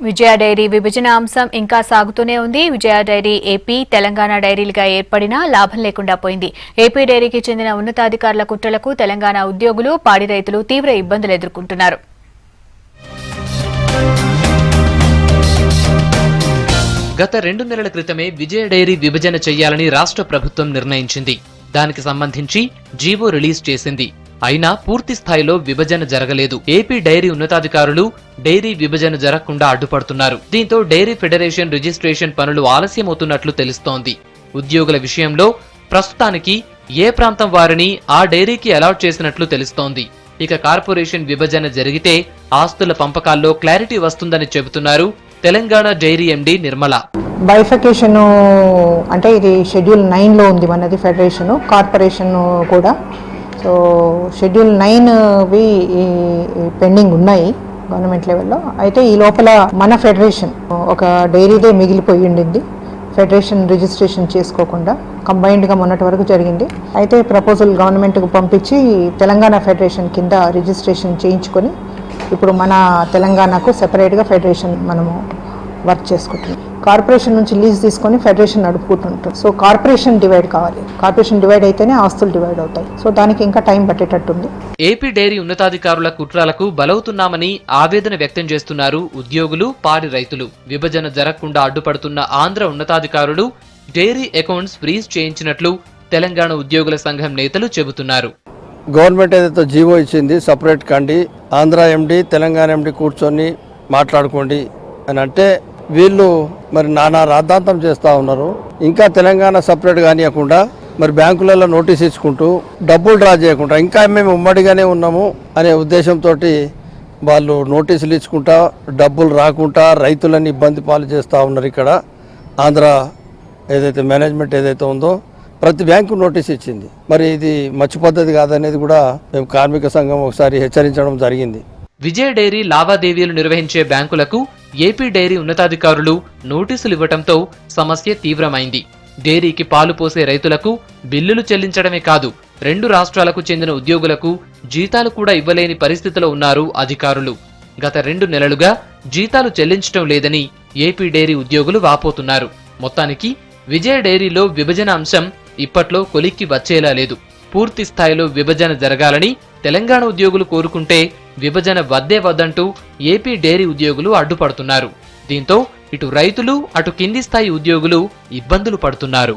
విజయ dairy విభజన అంశం ఇంకా సాగుతూనే ఉంది. విజయ డైరీ ఏపీ, తెలంగాణ డైరీలుగా ఏర్పడినా లాభం లేకుండా పోయింది. ఏపీ డైరీకి చెందిన ఉన్నతాధికారుల కుట్రలకు తెలంగాణ ఉద్యోగులు, పాడి రైతులు తీవ్ర ఇబ్బందులు ఎదుర్కొంటున్నారు. గత 2 నెలల క్రితమే విజయ డైరీ విభజన చేయాలని రాష్ట్ర ప్రభుత్వం నిర్ణయించింది. దానికి సంబంధించి జీవో రిలీజ్ చేసింది. అయినా పూర్తి స్థాయిలో విభజన జరగలేదు. ఏపీ డైరీ ఉన్నతాధికారులు డైరీ విభజన జరగకుండా అడ్డుపడుతున్నారు. దీంతో డైరీ ఫెడరేషన్ రిజిస్ట్రేషన్ పనులు ఆలస్యమవుతున్నట్లు తెలుస్తోంది. ఉద్యోగుల విషయంలో ప్రస్తుతానికి ఏ ప్రాంతం వారిని ఆ డైరీకి అలాట్ చేసినట్లు తెలుస్తోంది. ఇక కార్పొరేషన్ విభజన జరిగితే ఆస్తుల పంపకాల్లో క్లారిటీ వస్తుందని చెబుతున్నారు Telangana dairy MD Nirmala. Bifurcation అంటే ఇది షెడ్యూల్ 9లో ఉంది మనది ఫెడరేషన్, కార్పొరేషన్ కూడా. సో షెడ్యూల్ 9వి పెండింగ్ ఉన్నాయి గవర్నమెంట్ లెవెల్లో. అయితే ఈ లోపల మన ఫెడరేషన్ ఒక డైరీదే మిగిలిపోయి ఉండింది, ఫెడరేషన్ రిజిస్ట్రేషన్ చేసుకోకుండా. కంబైన్డ్గా మొన్నటి వరకు జరిగింది. అయితే ప్రపోజల్ గవర్నమెంట్కు పంపించి తెలంగాణ ఫెడరేషన్ కింద రిజిస్ట్రేషన్ చేయించుకొని ఇప్పుడు మన తెలంగాణకు సెపరేట్గా ఫెడరేషన్ మనము వర్క్ చేసుకుంటున్నాం. కార్పొరేషన్ నుంచి లీజ్ తీసుకొని ఫెడరేషన్ నడుపుకుంటుంటాం. సో కార్పొరేషన్ డివైడ్ కావాలి. కార్పొరేషన్ డివైడ్ అయితేనే ఆస్తులు డివైడ్ అవుతాయి. సో దానికి ఇంకా టైం పట్టేటట్టుంది. ఏపీ డైరీ ఉన్నతాధికారుల కుట్రలకు బలవుతున్నామని ఆవేదన వ్యక్తం చేస్తున్నారు ఉద్యోగులు, పాడి రైతులు. విభజన జరగకుండా అడ్డుపడుతున్న ఆంధ్ర ఉన్నతాధికారులు డైరీ అకౌంట్స్ ఫ్రీజ్ చేయించినట్లు తెలంగాణ ఉద్యోగుల సంఘం నేతలు చెబుతున్నారు. గవర్నమెంట్ ఏదైతే జీవో ఇచ్చింది సపరేట్ కండి, ఆంధ్ర ఎండి, తెలంగాణ ఎండి కూర్చొని మాట్లాడుకోండి అని అంటే వీళ్ళు మరి నానా రాద్ధాంతం చేస్తూ ఉన్నారు. ఇంకా తెలంగాణ సపరేట్ కానియకుండా మరి బ్యాంకులలో నోటీస్ ఇచ్చుకుంటూ డబ్బులు డ్రా చేయకుండా ఇంకా మేము ఉమ్మడిగానే ఉన్నాము అనే ఉద్దేశంతో వాళ్ళు నోటీసులు ఇచ్చుకుంటా డబ్బులు రాకుండా రైతులని ఇబ్బంది పాలు చేస్తూ ఉన్నారు. ఇక్కడ ఆంధ్ర ఏదైతే మేనేజ్మెంట్ ఏదైతే ఉందో ప్రతి బ్యాంకు నోటీస్ ఇచ్చింది. మరి ఇది మంచి పద్ధతి కాదనేది కూడా మేము కార్మిక సంఘం ఒకసారి హెచ్చరించడం జరిగింది. విజయ డైరీ లావాదేవీలు నిర్వహించే బ్యాంకులకు ఏపీ డైరీ ఉన్నతాధికారులు నోటీసులు ఇవ్వడంతో సమస్య తీవ్రమైంది. డైరీకి పాలు పోసే రైతులకు బిల్లులు చెల్లించడమే కాదు, 2 రాష్ట్రాలకు చెందిన ఉద్యోగులకు జీతాలు కూడా ఇవ్వలేని పరిస్థితిలో ఉన్నారు అధికారులు. గత 2 నెలలుగా జీతాలు చెల్లించడం లేదని ఏపీ డైరీ ఉద్యోగులు వాపోతున్నారు. మొత్తానికి విజయ డైరీలో విభజన అంశం ఇప్పట్లో కొలిక్కి వచ్చేలా లేదు. పూర్తి స్థాయిలో విభజన జరగాలని తెలంగాణ ఉద్యోగులు కోరుకుంటే విభజన వద్దే వద్దంటూ ఏపీ డైరీ ఉద్యోగులు అడ్డుపడుతున్నారు. దీంతో ఇటు రైతులు, అటు కింది స్థాయి ఉద్యోగులు ఇబ్బందులు పడుతున్నారు.